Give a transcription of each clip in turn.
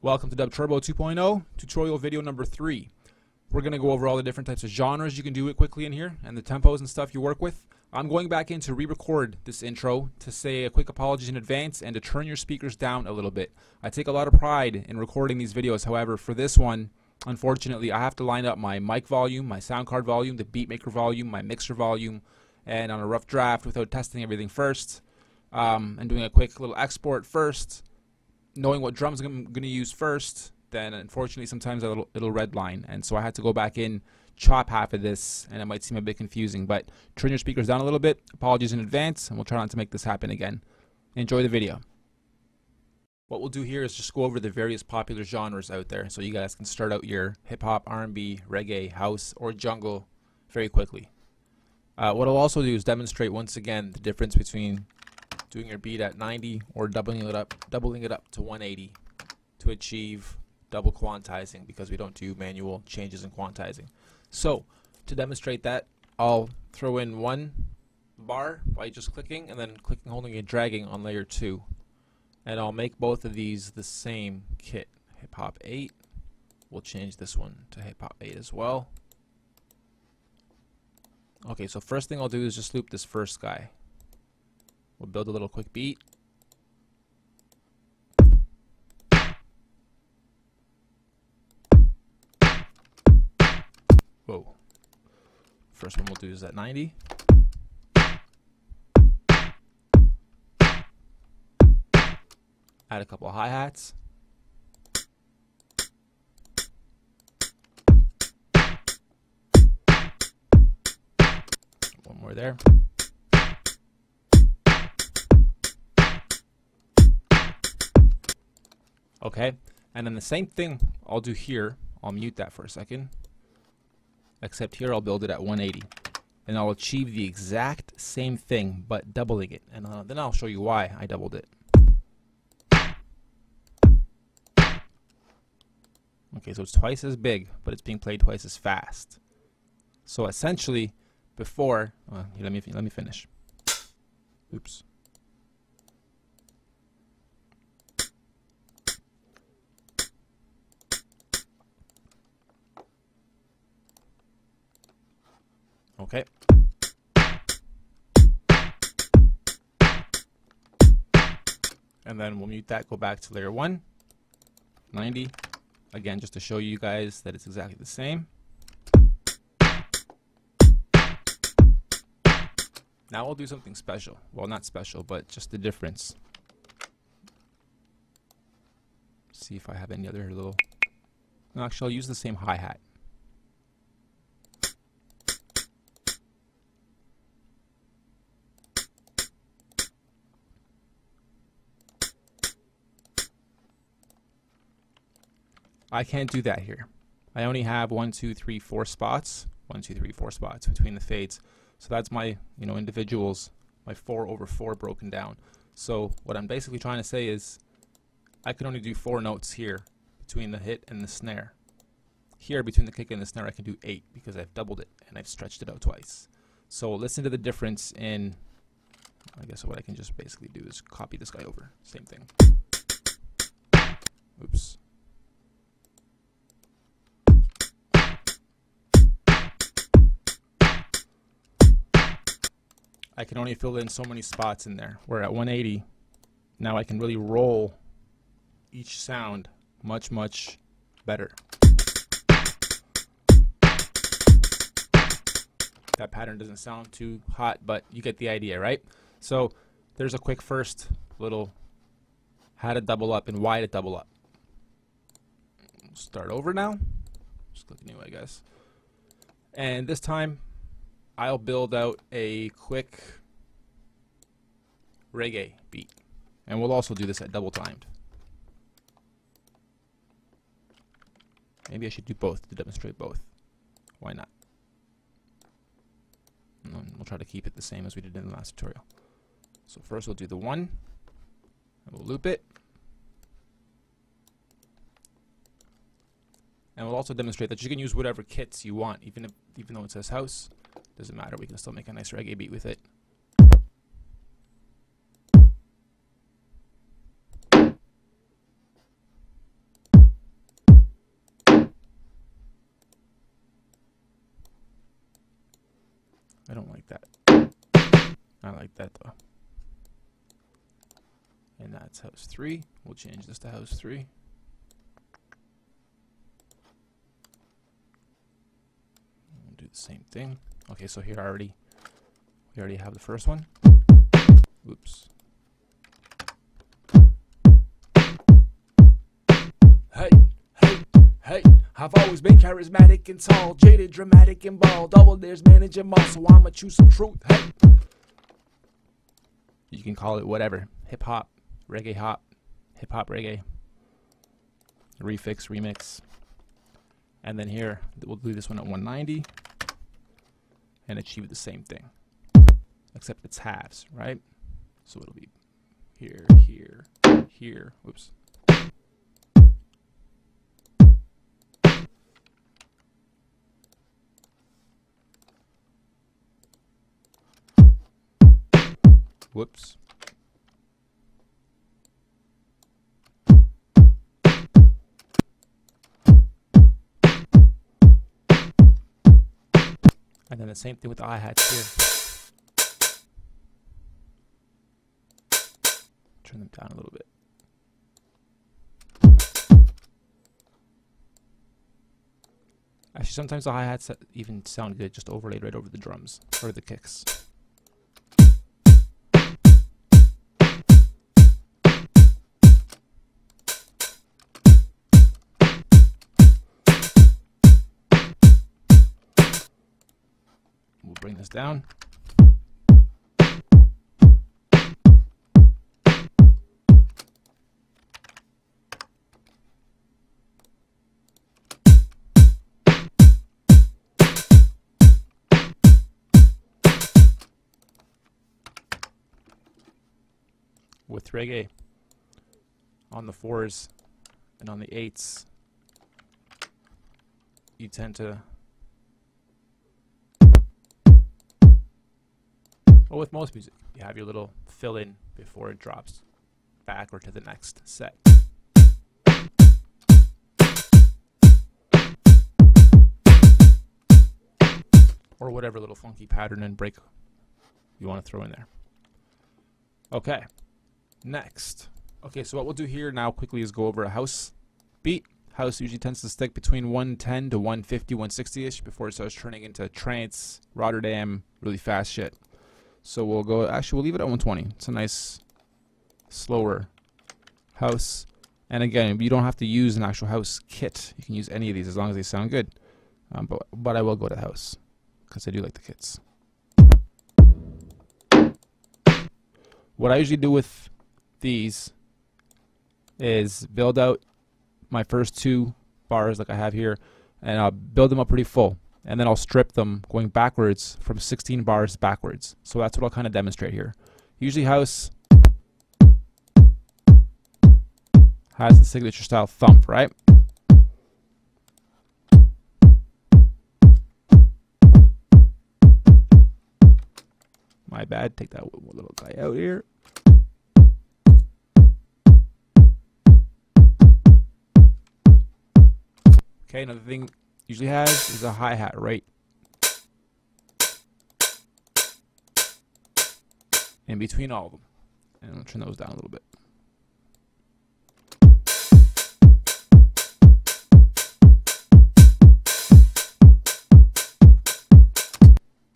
Welcome to DUBTurbo 2.0, tutorial video number 3. We're going to go over all the different types of genres you can do it quickly in here and the tempos and stuff you work with. I'm going back in to re-record this intro to say a quick apology in advance and to turn your speakers down a little bit. I take a lot of pride in recording these videos. However, for this one, unfortunately, I have to line up my mic volume, my sound card volume, the beatmaker volume, my mixer volume, and on a rough draft without testing everything first, and doing a quick little export first, knowing what drums I'm going to use first, then unfortunately sometimes it'll redline, and so I had to go back in, chop half of this, and it might seem a bit confusing, but turn your speakers down a little bit. Apologies in advance, and we'll try not to make this happen again. Enjoy the video. What we'll do here is just go over the various popular genres out there so you guys can start out your hip-hop, R&B, reggae, house, or jungle very quickly. What I'll also do is demonstrate once again the difference between doing your beat at 90 or doubling it up to 180 to achieve double quantizing, because we don't do manual changes in quantizing. So to demonstrate that, I'll throw in one bar by just clicking and then clicking, holding, and dragging on layer 2, and I'll make both of these the same kit. Hip Hop 8, we'll change this one to Hip Hop 8 as well. Okay, so first thing I'll do is just loop this first guy. We'll build a little quick beat. Whoa. First one we'll do is at 90. Add a couple of hi-hats. One more there. Okay, and then the same thing I'll do here. I'll mute that for a second. Except here I'll build it at 180. And I'll achieve the exact same thing, but doubling it. And then I'll show you why I doubled it. Okay, so it's twice as big, but it's being played twice as fast. So essentially, before, let me finish. Oops. Okay. And then we'll mute that, go back to layer 1, 90. Again, just to show you guys that it's exactly the same. Now we'll do something special. Well, not special, but just the difference. See if I have any other little... No, actually, I'll use the same hi-hat. I can't do that here. I only have 1, 2, 3, 4 spots. 1, 2, 3, 4 spots between the fades. So that's my, individuals, my 4/4 broken down. So what I'm basically trying to say is I can only do 4 notes here between the hit and the snare. Here between the kick and the snare I can do 8 because I've doubled it and I've stretched it out twice. So listen to the difference in, I guess what I can just basically do is copy this guy over. Same thing. Oops. I can only fill in so many spots in there, where at 180, now I can really roll each sound much, much better. That pattern doesn't sound too hot, but you get the idea, right? So there's a quick first little how to double up and why to double up. Start over now. Just click new, I guess. And this time, I'll build out a quick reggae beat. And we'll also do this at double timed. Maybe I should do both to demonstrate both. Why not? And we'll try to keep it the same as we did in the last tutorial. So first we'll do the 1, and we'll loop it. And we'll also demonstrate that you can use whatever kits you want, even though it says house. Doesn't matter, we can still make a nice reggae beat with it. I don't like that. I like that though. And that's house 3. We'll change this to house 3. We'll do the same thing. Okay, so here we already have the first one. Oops. Hey, hey, hey. I've always been charismatic and tall, jaded, dramatic and bald. Double dares, manage them all, so I'ma choose some truth. Hey. You can call it whatever. Hip hop, reggae hop, hip hop reggae, refix, remix. And then here, we'll do this one at 190 and achieve the same thing, except it's halves, right? So it'll be here, here, here. Whoops. Whoops. And then the same thing with the hi-hats here. Turn them down a little bit. Actually, sometimes the hi-hats even sound good, just overlaid right over the drums or the kicks. We'll bring this down. With reggae, on the 4s and on the 8s, you tend to, well, with most music, you have your little fill-in before it drops back or to the next set. Or whatever little funky pattern and break you want to throw in there. Okay. Next. Okay, so what we'll do here now quickly is go over a house beat. House usually tends to stick between 110 to 150, 160-ish before it starts turning into trance, Rotterdam, really fast shit. So we'll go, actually we'll leave it at 120. It's a nice, slower house. And again, you don't have to use an actual house kit. You can use any of these as long as they sound good. But I will go to the house because I do like the kits. What I usually do with these is build out my first 2 bars like I have here, and I'll build them up pretty full, and then I'll strip them going backwards from 16 bars backwards. So that's what I'll kind of demonstrate here. Usually house has the signature style thump, right? My bad, take that little guy out here. Okay, another thing usually has is a hi-hat right in between all of them. And I'll turn those down a little bit.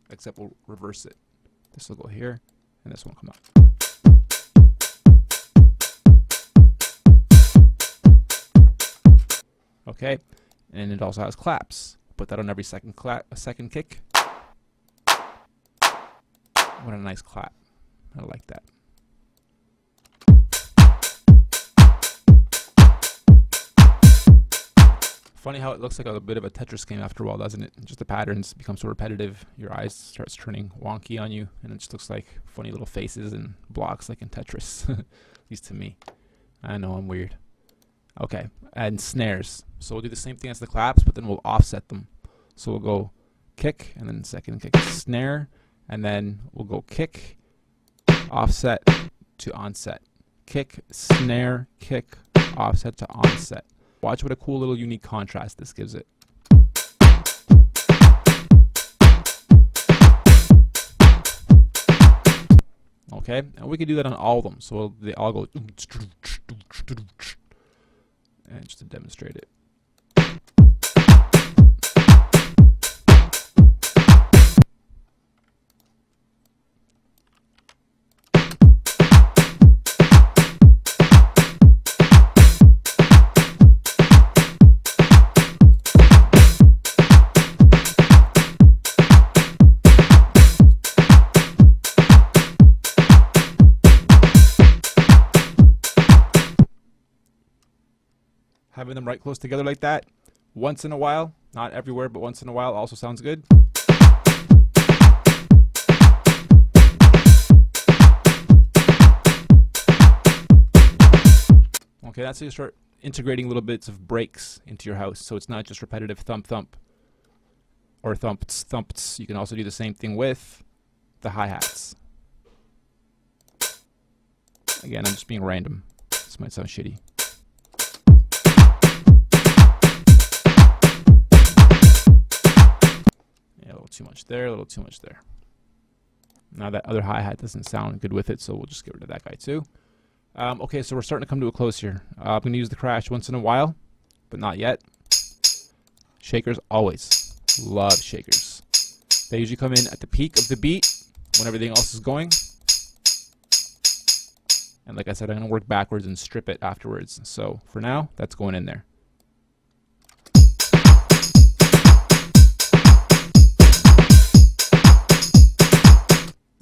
Except we'll reverse it. This will go here, and this one will come out. Okay, and it also has claps. Put that on every second kick. What a nice clap. I like that. Funny how it looks like a bit of a Tetris game after a while, doesn't it? Just the patterns become so repetitive, your eyes starts turning wonky on you, and it just looks like funny little faces and blocks like in Tetris, at least to me. I know I'm weird. Okay, and snares. So we'll do the same thing as the claps, but then we'll offset them. So we'll go kick, and then second kick, snare, and then we'll go kick, offset to onset. Kick, snare, kick, offset to onset. Watch what a cool little unique contrast this gives it. Okay, and we can do that on all of them. So they all go, and just to demonstrate it. Having them right close together like that, once in a while, not everywhere, but once in a while also sounds good. Okay, that's how you start integrating little bits of breaks into your house, so it's not just repetitive thump thump or thumps thumps. You can also do the same thing with the hi-hats. Again, I'm just being random. This might sound shitty. Yeah, a little too much there, a little too much there. Now that other hi-hat doesn't sound good with it, so we'll just get rid of that guy too. Okay, so we're starting to come to a close here. I'm going to use the crash once in a while, but not yet. Shakers, always. Love shakers. They usually come in at the peak of the beat when everything else is going. And like I said, I'm going to work backwards and strip it afterwards. So for now, that's going in there.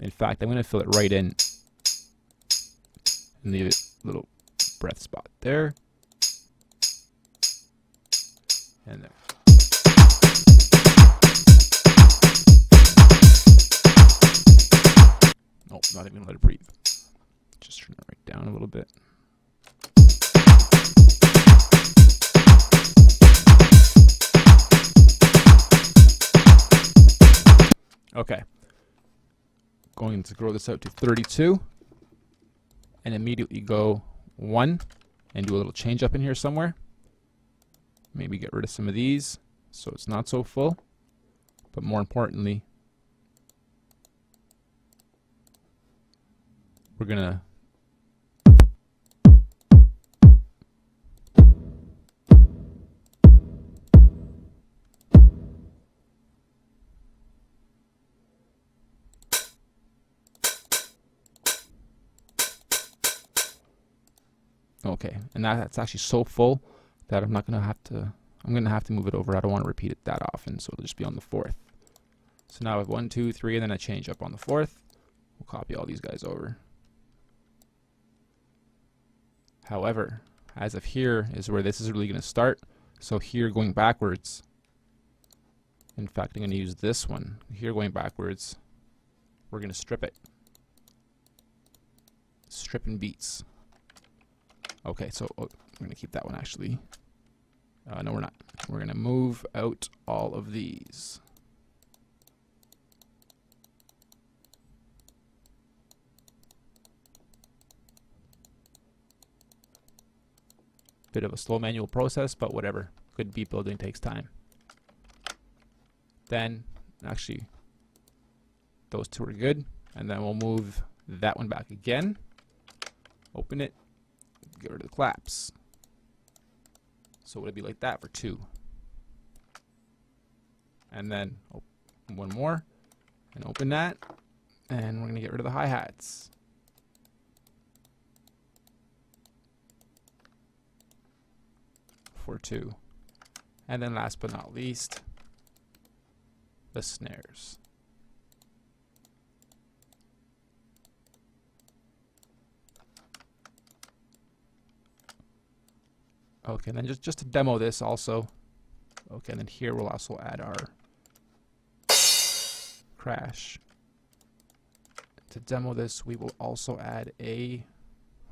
In fact, I'm going to fill it right in the little breath spot there. And there. Nope, not even let it breathe. Just turn it right down a little bit. Okay. Going to grow this out to 32 and immediately go 1 and do a little change up in here somewhere. Maybe get rid of some of these so it's not so full, but more importantly, we're gonna okay, and that's actually so full that I'm gonna have to move it over. I don't want to repeat it that often, so it'll just be on the 4th. So now I have 1, 2, 3, and then I change up on the 4th. We'll copy all these guys over. However, as of here is where this is really going to start. So here going backwards, in fact, I'm going to use this one. Here going backwards, we're going to strip it. Stripping beats. Okay, so we're going to keep that one actually. No, we're not. We're going to move out all of these. Bit of a slow manual process, but whatever. Good beat building takes time. Then, actually, those two are good. And then we'll move that one back again. Open it. Get rid of the claps. So it'll be like that for 2. And then one more. And open that. And we're going to get rid of the hi-hats. For 2. And then last but not least, the snares. Okay, and then just to demo this also. Okay, and then here we'll also add our crash. To demo this, we will also add a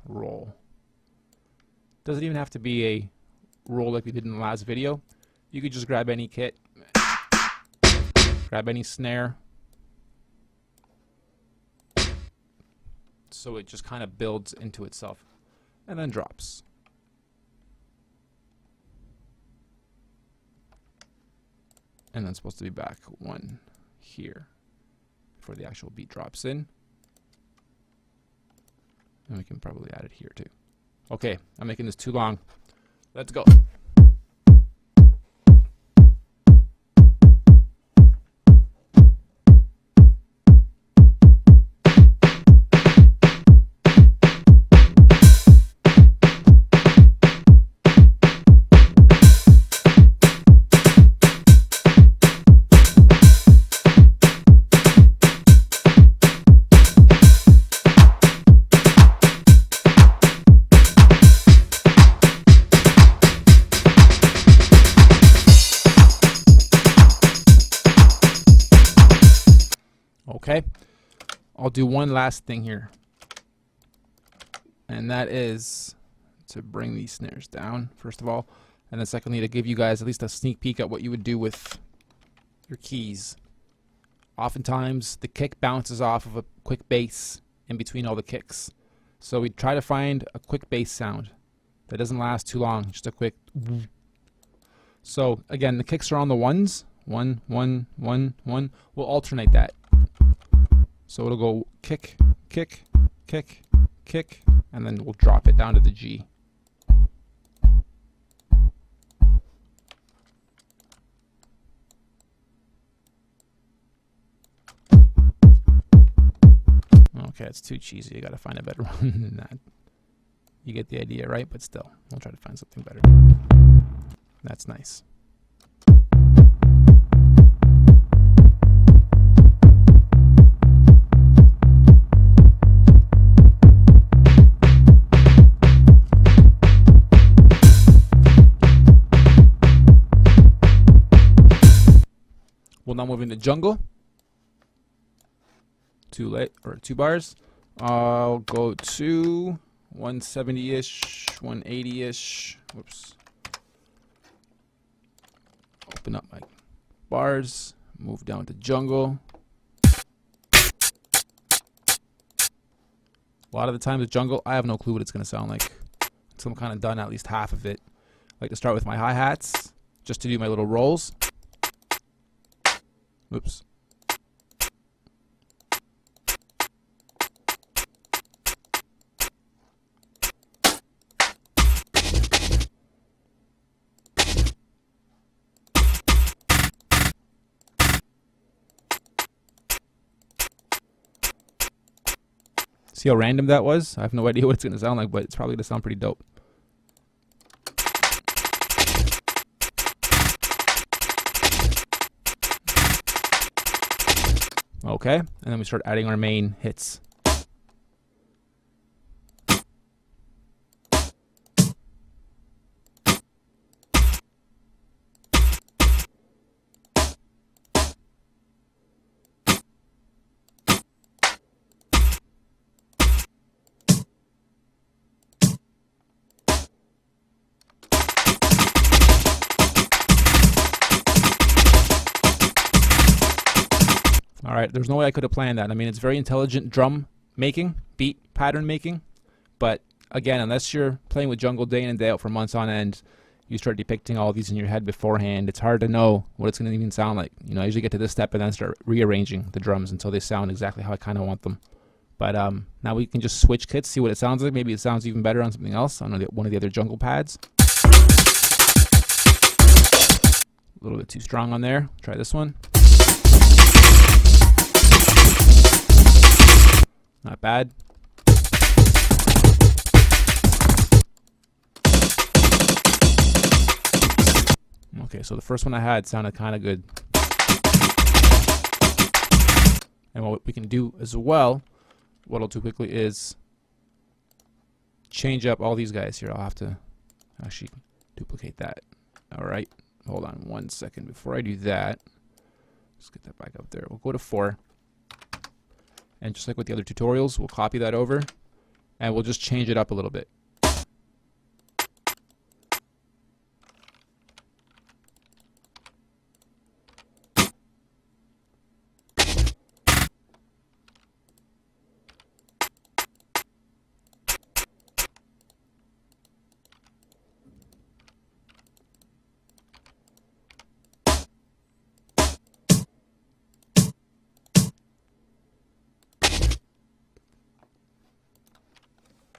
roll. Doesn't even have to be a roll like we did in the last video. You could just grab any kit, grab any snare, so it just kind of builds into itself and then drops. And then it's supposed to be back 1 here before the actual beat drops in. And we can probably add it here too. Okay, I'm making this too long. Let's go. Okay, I'll do one last thing here, and that is to bring these snares down, first of all, and then secondly, to give you guys at least a sneak peek at what you would do with your keys. Oftentimes, the kick bounces off of a quick bass in between all the kicks, so we try to find a quick bass sound that doesn't last too long, just a quick. So again, the kicks are on the ones, 1, 1, 1, 1. We'll alternate that. So it'll go kick, kick, kick, kick, and then we'll drop it down to the G. Okay, it's too cheesy. You gotta find a better one than that. You get the idea, right? But still, we'll try to find something better. That's nice. We'll now move into jungle. 2 bars. I'll go to 170-ish, 180-ish. Whoops. Open up my bars. Move down to jungle. A lot of the time with jungle, I have no clue what it's going to sound like until I'm kind of done at least half of it. I like to start with my hi-hats just to do my little rolls. Oops. See how random that was? I have no idea what it's going to sound like, but it's probably going to sound pretty dope. Okay, and then we start adding our main hits. Alright, there's no way I could have planned that. I mean, it's very intelligent drum making, beat pattern making, but again, unless you're playing with jungle day in and day out for months on end, you start depicting all these in your head beforehand, it's hard to know what it's going to even sound like. You know, I usually get to this step and then start rearranging the drums until they sound exactly how I kind of want them. But now we can just switch kits, see what it sounds like. Maybe it sounds even better on something else, on one of the other jungle pads. A little bit too strong on there. Try this one. Not bad. Okay, so the first one I had sounded kind of good. And what we can do as well, what I'll do quickly is change up all these guys here. I'll have to actually duplicate that. Alright, hold on 1 second. Before I do that, let's get that back up there. We'll go to 4. And just like with the other tutorials, we'll copy that over and we'll just change it up a little bit.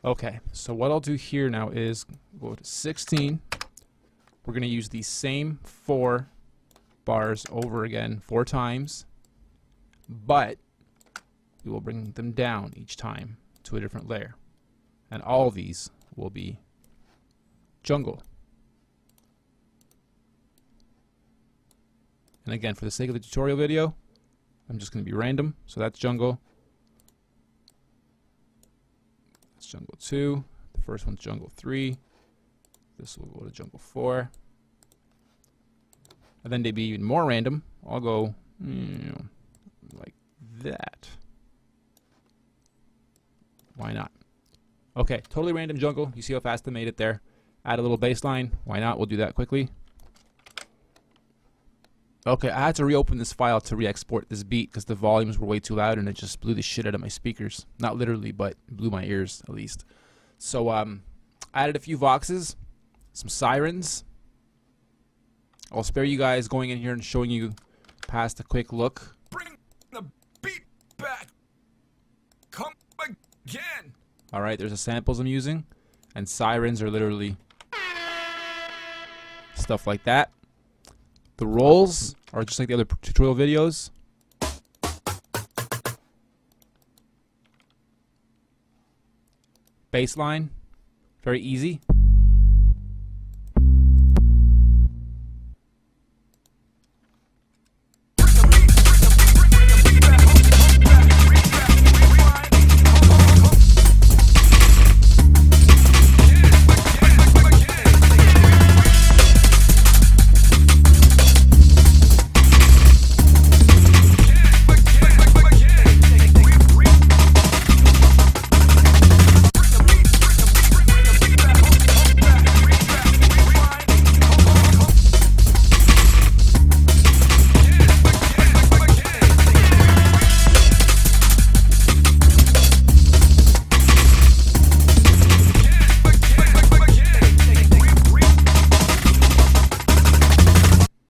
Okay, so what I'll do here now is go to 16. We're going to use the same 4 bars over again 4 times, but we will bring them down each time to a different layer. And all of these will be jungle. And again, for the sake of the tutorial video, I'm just going to be random. So that's jungle. That's jungle 2. The first one's jungle 3. This will go to jungle 4. And then to be even more random, I'll go like that. Why not? Okay, totally random jungle. You see how fast I made it there. Add a little bass line. Why not? We'll do that quickly. Okay, I had to reopen this file to re-export this beat because the volumes were way too loud and it just blew the shit out of my speakers. Not literally, but blew my ears at least. So I added a few voxes, some sirens. I'll spare you guys going in here and showing you past a quick look. Bring the beat back. Come again. Alright, there's the samples I'm using. And sirens are literally stuff like that. The rolls are just like the other tutorial videos. Bass line, very easy.